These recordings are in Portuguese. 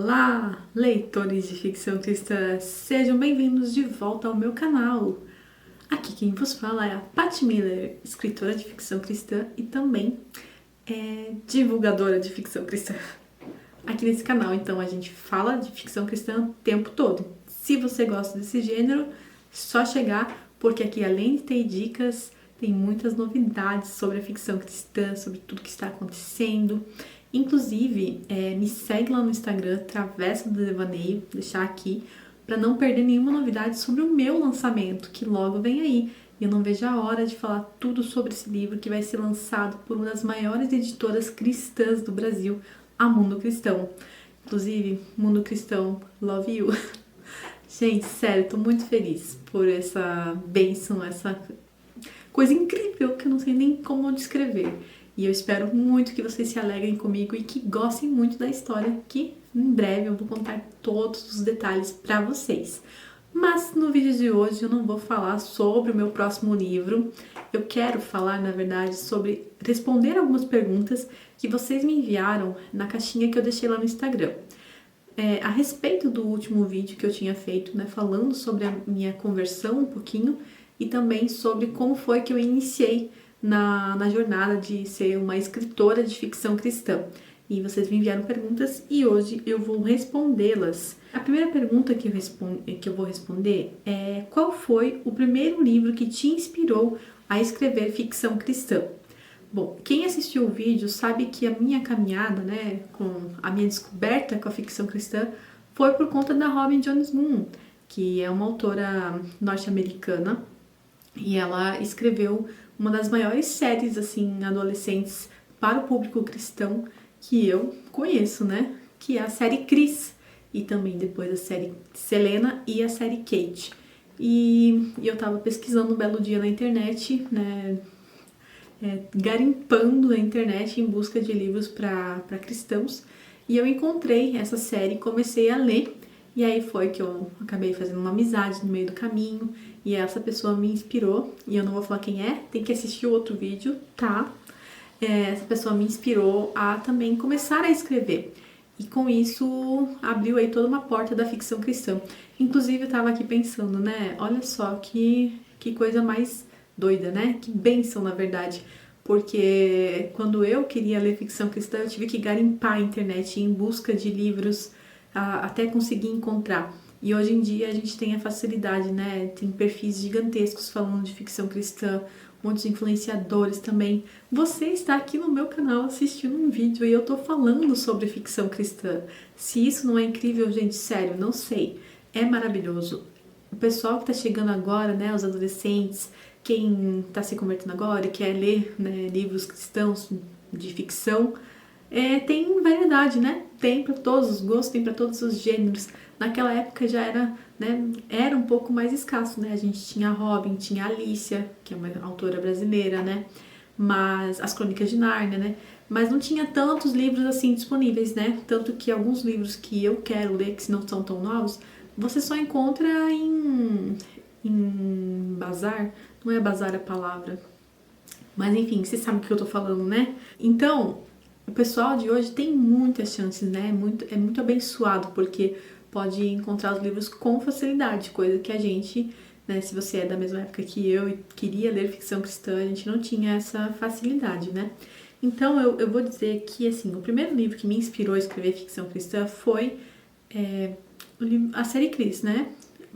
Olá, leitores de ficção cristã, sejam bem-vindos de volta ao meu canal. Aqui quem vos fala é a Patty Miller, escritora de ficção cristã e também divulgadora de ficção cristã. Aqui nesse canal, então, a gente fala de ficção cristã o tempo todo. Se você gosta desse gênero, só chegar, porque aqui além de ter dicas, tem muitas novidades sobre a ficção cristã, sobre tudo que está acontecendo. Inclusive, me segue lá no Instagram, Travessa do Devaneio, deixar aqui, para não perder nenhuma novidade sobre o meu lançamento, que logo vem aí. E eu não vejo a hora de falar tudo sobre esse livro que vai ser lançado por uma das maiores editoras cristãs do Brasil, a Mundo Cristão. Inclusive, Mundo Cristão, love you. Gente, sério, tô muito feliz por essa bênção, essa coisa incrível que eu não sei nem como descrever. E eu espero muito que vocês se alegrem comigo e que gostem muito da história, que em breve eu vou contar todos os detalhes para vocês. Mas no vídeo de hoje eu não vou falar sobre o meu próximo livro. Eu quero falar, na verdade, sobre responder algumas perguntas que vocês me enviaram na caixinha que eu deixei lá no Instagram. A respeito do último vídeo que eu tinha feito, né, falando sobre a minha conversão um pouquinho e também sobre como foi que eu iniciei na jornada de ser uma escritora de ficção cristã. E vocês me enviaram perguntas e hoje eu vou respondê-las. A primeira pergunta que eu vou responder é: qual foi o primeiro livro que te inspirou a escrever ficção cristã? Bom, quem assistiu o vídeo sabe que a minha caminhada, né, com a minha descoberta com a ficção cristã foi por conta da Robin Jones Moon, que é uma autora norte-americana, e ela escreveu uma das maiores séries, assim, adolescentes para o público cristão que eu conheço, né? Que é a série Chris, e também depois a série Selena e a série Kate. E eu tava pesquisando um belo dia na internet, né? Garimpando na internet em busca de livros para cristãos, e eu encontrei essa série e comecei a ler. E aí foi que eu acabei fazendo uma amizade no meio do caminho, e essa pessoa me inspirou, e eu não vou falar quem é, tem que assistir o outro vídeo, tá? Essa pessoa me inspirou a também começar a escrever, e com isso abriu aí toda uma porta da ficção cristã. Inclusive eu tava aqui pensando, né, olha só que coisa mais doida, né? Que bênção, na verdade. Porque quando eu queria ler ficção cristã, eu tive que garimpar a internet em busca de livros até conseguir encontrar. E hoje em dia a gente tem a facilidade, né? Tem perfis gigantescos falando de ficção cristã, muitos influenciadores também. Você está aqui no meu canal assistindo um vídeo e eu tô falando sobre ficção cristã. Se isso não é incrível, gente, sério, não sei. É maravilhoso. O pessoal que tá chegando agora, né? Os adolescentes, quem tá se convertendo agora e quer ler, né, livros cristãos de ficção, tem variedade, né? Tem para todos os gostos, tem para todos os gêneros. Naquela época já era, né, era um pouco mais escasso, né? A gente tinha a Robin, tinha a Alicia, que é uma autora brasileira, né? Mas as Crônicas de Nárnia, né? Mas não tinha tantos livros assim disponíveis, né? Tanto que alguns livros que eu quero ler, que não são tão novos, você só encontra em bazar. Não é bazar a palavra, mas enfim, vocês sabem o que eu tô falando, né? Então, o pessoal de hoje tem muitas chances, né? É muito abençoado, porque pode encontrar os livros com facilidade, coisa que a gente, né, se você é da mesma época que eu e queria ler ficção cristã, a gente não tinha essa facilidade, né? Então, eu vou dizer que, assim, o primeiro livro que me inspirou a escrever ficção cristã foi a série Chris, né?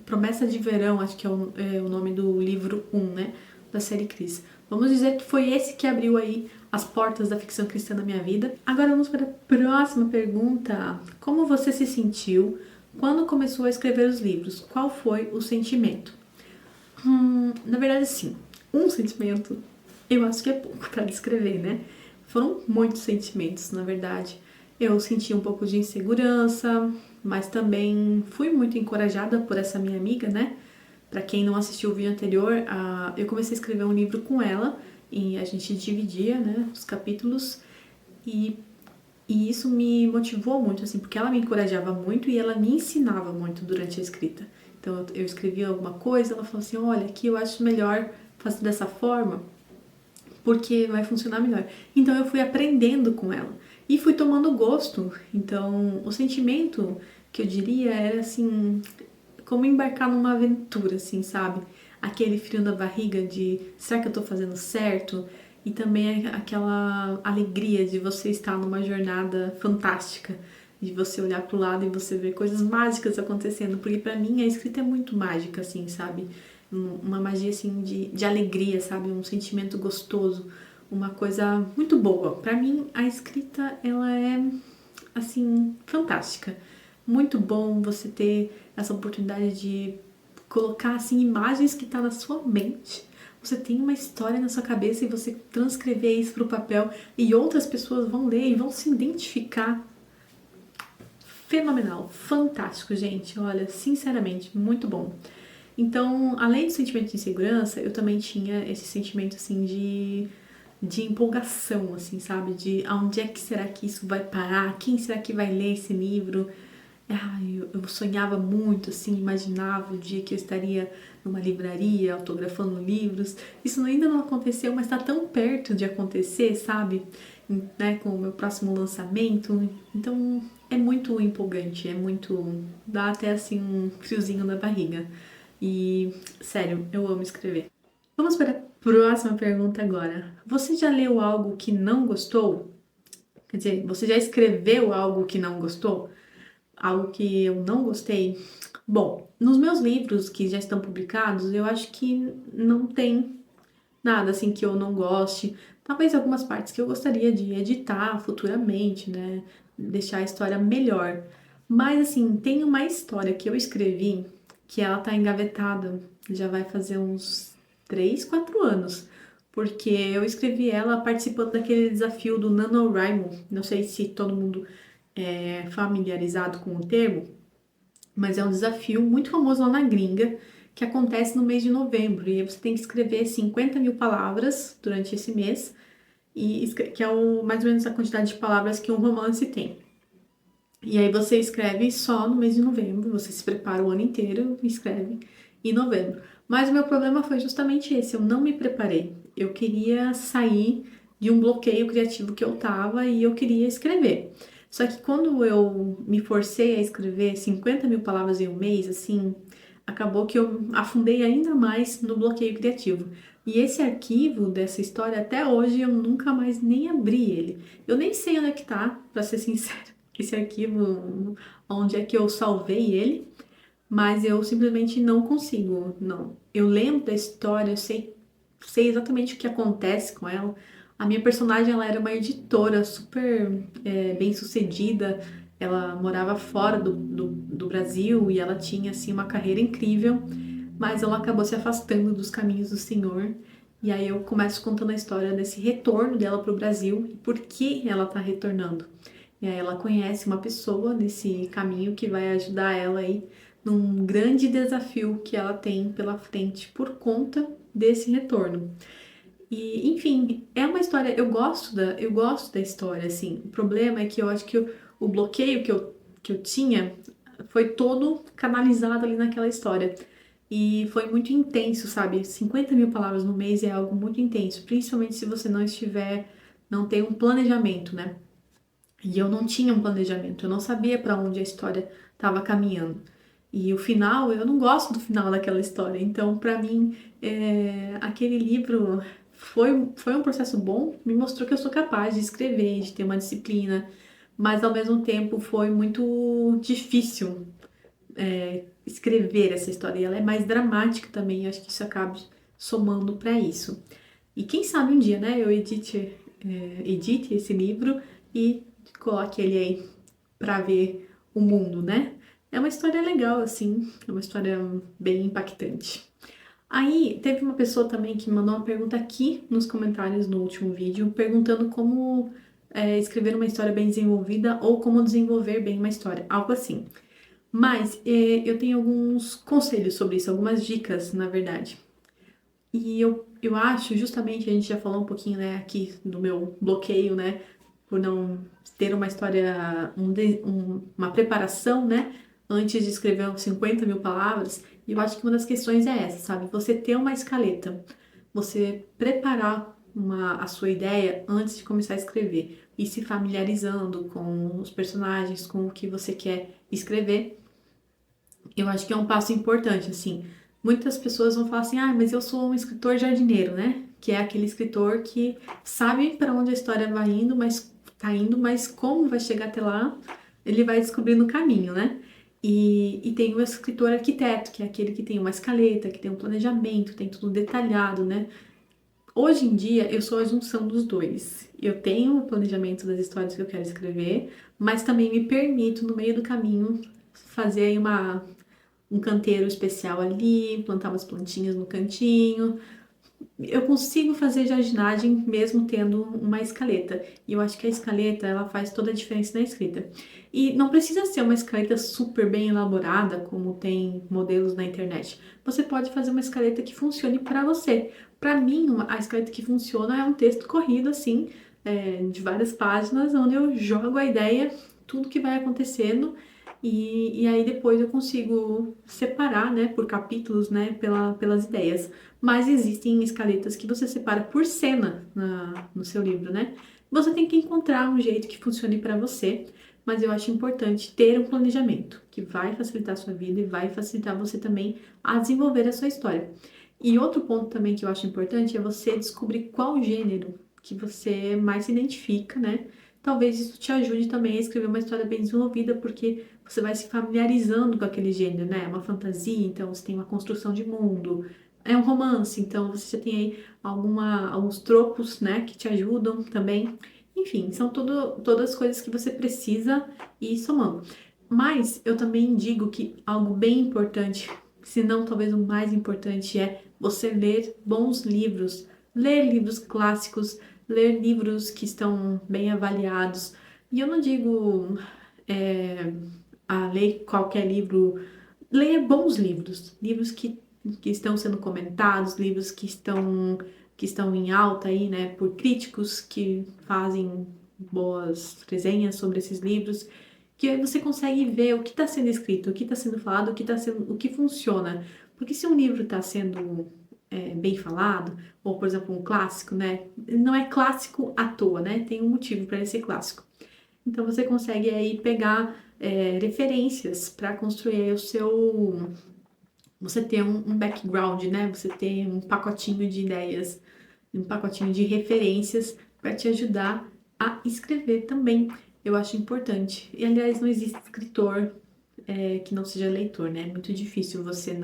Promessa de Verão, acho que é o nome do livro 1, né? Da série Chris. Vamos dizer que foi esse que abriu aí as portas da ficção cristã na minha vida. Agora vamos para a próxima pergunta. Como você se sentiu quando começou a escrever os livros? Qual foi o sentimento? Na verdade, sim. Um sentimento, eu acho que é pouco para descrever, né? Foram muitos sentimentos, na verdade. Eu senti um pouco de insegurança, mas também fui muito encorajada por essa minha amiga, né? Pra quem não assistiu o vídeo anterior, eu comecei a escrever um livro com ela e a gente dividia, né, os capítulos, e isso me motivou muito, assim, porque ela me encorajava muito e ela me ensinava muito durante a escrita. Então eu escrevia alguma coisa, ela falou assim: olha, aqui eu acho melhor fazer dessa forma porque vai funcionar melhor. Então eu fui aprendendo com ela. E fui tomando gosto. Então, o sentimento que eu diria era assim, como embarcar numa aventura, assim, sabe? Aquele frio na barriga de será que eu tô fazendo certo? E também aquela alegria de você estar numa jornada fantástica, de você olhar pro lado e você ver coisas mágicas acontecendo, porque pra mim a escrita é muito mágica, assim, sabe? Uma magia, assim, de alegria, sabe? Um sentimento gostoso, uma coisa muito boa. Pra mim, a escrita, ela é, assim, fantástica. Muito bom você ter essa oportunidade de colocar, assim, imagens que tá na sua mente. Você tem uma história na sua cabeça e você transcrever isso pro papel e outras pessoas vão ler e vão se identificar. Fenomenal, fantástico, gente. Olha, sinceramente, muito bom. Então, além do sentimento de insegurança, eu também tinha esse sentimento, assim, de empolgação, assim, sabe? De aonde é que será que isso vai parar? Quem será que vai ler esse livro? Eu sonhava muito, assim, imaginava o dia que eu estaria numa livraria autografando livros. Isso ainda não aconteceu, mas está tão perto de acontecer, sabe? Né, com o meu próximo lançamento. Então é muito empolgante, é muito. Dá até assim um friozinho na barriga. E sério, eu amo escrever. Vamos para a próxima pergunta agora. Você já leu algo que não gostou? Quer dizer, você já escreveu algo que não gostou? Algo que eu não gostei? Bom, nos meus livros que já estão publicados, eu acho que não tem nada assim que eu não goste. Talvez algumas partes que eu gostaria de editar futuramente, né? Deixar a história melhor. Mas assim, tem uma história que eu escrevi que ela tá engavetada, já vai fazer uns 3, 4 anos. Porque eu escrevi ela participando daquele desafio do NaNoWriMo. Não sei se todo mundo é familiarizado com o termo, mas é um desafio muito famoso lá na gringa, que acontece no mês de novembro. E aí você tem que escrever 50 mil palavras durante esse mês, que é mais ou menos a quantidade de palavras que um romance tem. E aí você escreve só no mês de novembro, você se prepara o ano inteiro e escreve em novembro. Mas o meu problema foi justamente esse, eu não me preparei. Eu queria sair de um bloqueio criativo que eu tava e eu queria escrever. Só que quando eu me forcei a escrever 50 mil palavras em um mês, assim, acabou que eu afundei ainda mais no bloqueio criativo. E esse arquivo dessa história, até hoje, eu nunca mais nem abri ele. Eu nem sei onde é que tá, pra ser sincera, esse arquivo, onde é que eu salvei ele, mas eu simplesmente não consigo, não. Eu lembro da história, eu sei exatamente o que acontece com ela. A minha personagem, ela era uma editora super bem sucedida, ela morava fora do Brasil e ela tinha, assim, uma carreira incrível, mas ela acabou se afastando dos caminhos do Senhor. E aí eu começo contando a história desse retorno dela para o Brasil e por que ela tá retornando. E aí ela conhece uma pessoa nesse caminho que vai ajudar ela aí num grande desafio que ela tem pela frente por conta desse retorno. E, enfim, é uma história, eu gosto da história, assim. O problema é que eu acho que o bloqueio que eu tinha foi todo canalizado ali naquela história. E foi muito intenso, sabe? 50 mil palavras no mês é algo muito intenso, principalmente se você não tem um planejamento, né? E eu não tinha um planejamento, eu não sabia para onde a história estava caminhando. E o final, eu não gosto do final daquela história. Então, para mim, aquele livro foi um processo bom, me mostrou que eu sou capaz de escrever, de ter uma disciplina, mas ao mesmo tempo foi muito difícil escrever essa história. E ela é mais dramática também, acho que isso acaba somando para isso. E quem sabe um dia, né, eu edite esse livro e coloque ele aí pra ver o mundo, né? É uma história legal, assim, é uma história bem impactante. Aí, teve uma pessoa também que mandou uma pergunta aqui nos comentários no último vídeo, perguntando como escrever uma história bem desenvolvida ou como desenvolver bem uma história, algo assim. Mas eu tenho alguns conselhos sobre isso, algumas dicas, na verdade. E eu acho, justamente, a gente já falou um pouquinho, né, aqui do meu bloqueio, né, por não ter uma história, uma preparação, né, antes de escrever 50 mil palavras. E eu acho que uma das questões é essa, sabe? Você ter uma escaleta, você preparar a sua ideia antes de começar a escrever. e se familiarizando com os personagens, com o que você quer escrever, eu acho que é um passo importante, assim. Muitas pessoas vão falar assim, ah, mas eu sou um escritor jardineiro, né? Que é aquele escritor que sabe para onde a história vai indo, mas tá indo, mas como vai chegar até lá, ele vai descobrir no caminho, né? E tem o escritor arquiteto, que é aquele que tem uma escaleta, que tem um planejamento, tem tudo detalhado, né? Hoje em dia, eu sou a junção dos dois. Eu tenho o planejamento das histórias que eu quero escrever, mas também me permito, no meio do caminho, fazer aí um canteiro especial ali, plantar umas plantinhas no cantinho. Eu consigo fazer jardinagem mesmo tendo uma escaleta. E eu acho que a escaleta, ela faz toda a diferença na escrita. E não precisa ser uma escaleta super bem elaborada, como tem modelos na internet. Você pode fazer uma escaleta que funcione para você. Para mim, a escaleta que funciona é um texto corrido, assim, de várias páginas, onde eu jogo a ideia, tudo que vai acontecendo, e aí depois eu consigo separar, né, por capítulos, né, pelas ideias. Mas existem escaletas que você separa por cena no seu livro, né? Você tem que encontrar um jeito que funcione para você, mas eu acho importante ter um planejamento que vai facilitar a sua vida e vai facilitar você também a desenvolver a sua história. E outro ponto também que eu acho importante é você descobrir qual gênero que você mais se identifica, né? Talvez isso te ajude também a escrever uma história bem desenvolvida, porque você vai se familiarizando com aquele gênero, né? É uma fantasia, então você tem uma construção de mundo. É um romance, então você já tem aí alguns tropos, né, que te ajudam também. Enfim, são todas as coisas que você precisa ir somando. Mas eu também digo que algo bem importante, se não talvez o mais importante, é você ler bons livros, ler livros clássicos, ler livros que estão bem avaliados. E eu não digo ler qualquer livro, leia bons livros, livros que estão sendo comentados, livros que estão em alta aí, né, por críticos que fazem boas resenhas sobre esses livros, que aí você consegue ver o que está sendo escrito, o que está sendo falado, o que funciona. Porque se um livro está sendo bem falado, ou por exemplo um clássico, né, não é clássico à toa, né, tem um motivo para ele ser clássico. Então você consegue aí pegar referências para construir aí você ter um background, né? Você ter um pacotinho de ideias, um pacotinho de referências para te ajudar a escrever também. Eu acho importante. E aliás, não existe escritor que não seja leitor, né? É muito difícil você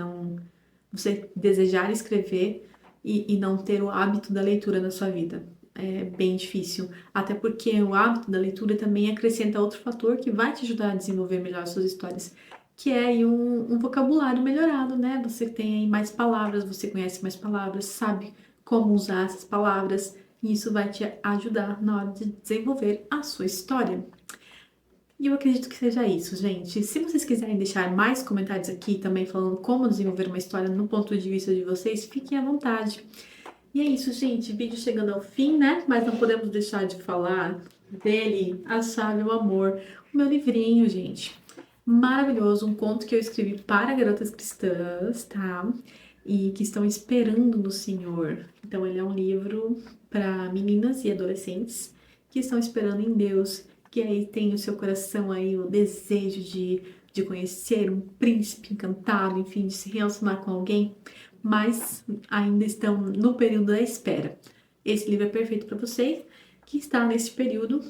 desejar escrever e não ter o hábito da leitura na sua vida. É bem difícil. Até porque o hábito da leitura também acrescenta outro fator que vai te ajudar a desenvolver melhor as suas histórias, que é aí um vocabulário melhorado, né? Você tem aí mais palavras, você conhece mais palavras, sabe como usar essas palavras, e isso vai te ajudar na hora de desenvolver a sua história. E eu acredito que seja isso, gente. Se vocês quiserem deixar mais comentários aqui também falando como desenvolver uma história no ponto de vista de vocês, fiquem à vontade. E é isso, gente. Vídeo chegando ao fim, né? Mas não podemos deixar de falar dele, A Chave ao Amor, o meu livrinho, gente. Maravilhoso, um conto que eu escrevi para garotas cristãs, tá? E que estão esperando no Senhor. Então, ele é um livro para meninas e adolescentes que estão esperando em Deus, que aí tem o seu coração aí, o desejo de conhecer um príncipe encantado, enfim, de se relacionar com alguém, mas ainda estão no período da espera. Esse livro é perfeito para você que está nesse período,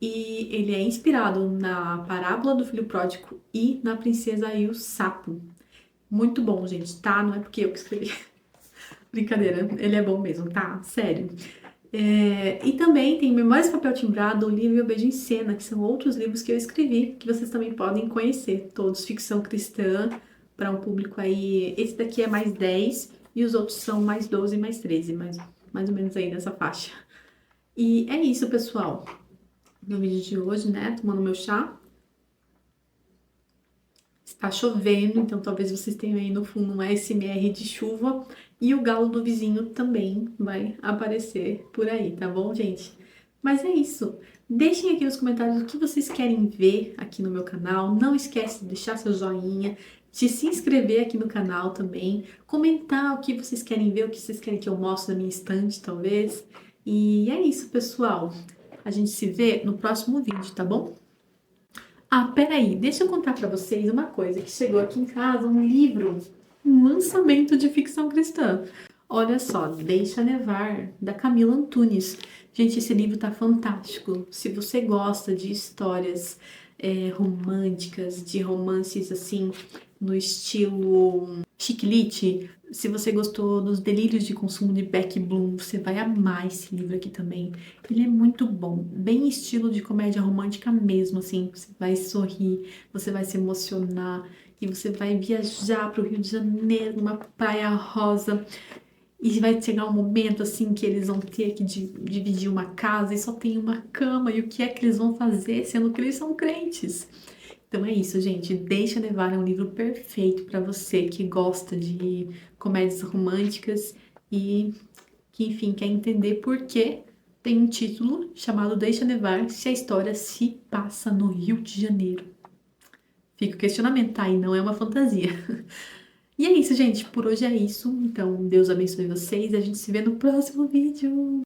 e ele é inspirado na parábola do filho pródigo e na princesa e o sapo. Muito bom, gente, tá? Não é porque eu que escrevi. Brincadeira, ele é bom mesmo, tá? Sério. E também tem Memórias de Papel Timbrado, o livro Eu Beijo em Cena, que são outros livros que eu escrevi, que vocês também podem conhecer. Todos ficção cristã, para um público aí. Esse daqui é mais 10 e os outros são mais 12 e mais 13, mais ou menos aí nessa faixa. E é isso, pessoal. No vídeo de hoje, né? Tomando meu chá. Está chovendo, então talvez vocês tenham aí no fundo um ASMR de chuva. E o galo do vizinho também vai aparecer por aí, tá bom, gente? Mas é isso. Deixem aqui nos comentários o que vocês querem ver aqui no meu canal. Não esquece de deixar seu joinha, de se inscrever aqui no canal também, comentar o que vocês querem ver, o que vocês querem que eu mostre na minha estante, talvez. E é isso, pessoal. A gente se vê no próximo vídeo, tá bom? Ah, peraí, deixa eu contar pra vocês uma coisa, que chegou aqui em casa um livro, um lançamento de ficção cristã. Olha só, Deixa Nevar, da Camila Antunes. Gente, esse livro tá fantástico. Se você gosta de histórias românticas, de romances assim, no estilo chick lit, se você gostou dos Delírios de Consumo de Beck Bloom, você vai amar esse livro aqui também. Ele é muito bom, bem estilo de comédia romântica mesmo, assim. Você vai sorrir, você vai se emocionar e você vai viajar para o Rio de Janeiro, numa praia rosa. E vai chegar um momento assim que eles vão ter que dividir uma casa e só tem uma cama. E o que é que eles vão fazer, sendo que eles são crentes? Então é isso, gente. Deixa Levar é um livro perfeito para você que gosta de comédias românticas e que, enfim, quer entender por que tem um título chamado Deixa Nevar se a história se passa no Rio de Janeiro. Fica o questionamento, tá? E não é uma fantasia. E é isso, gente. Por hoje é isso. Então, Deus abençoe vocês. A gente se vê no próximo vídeo.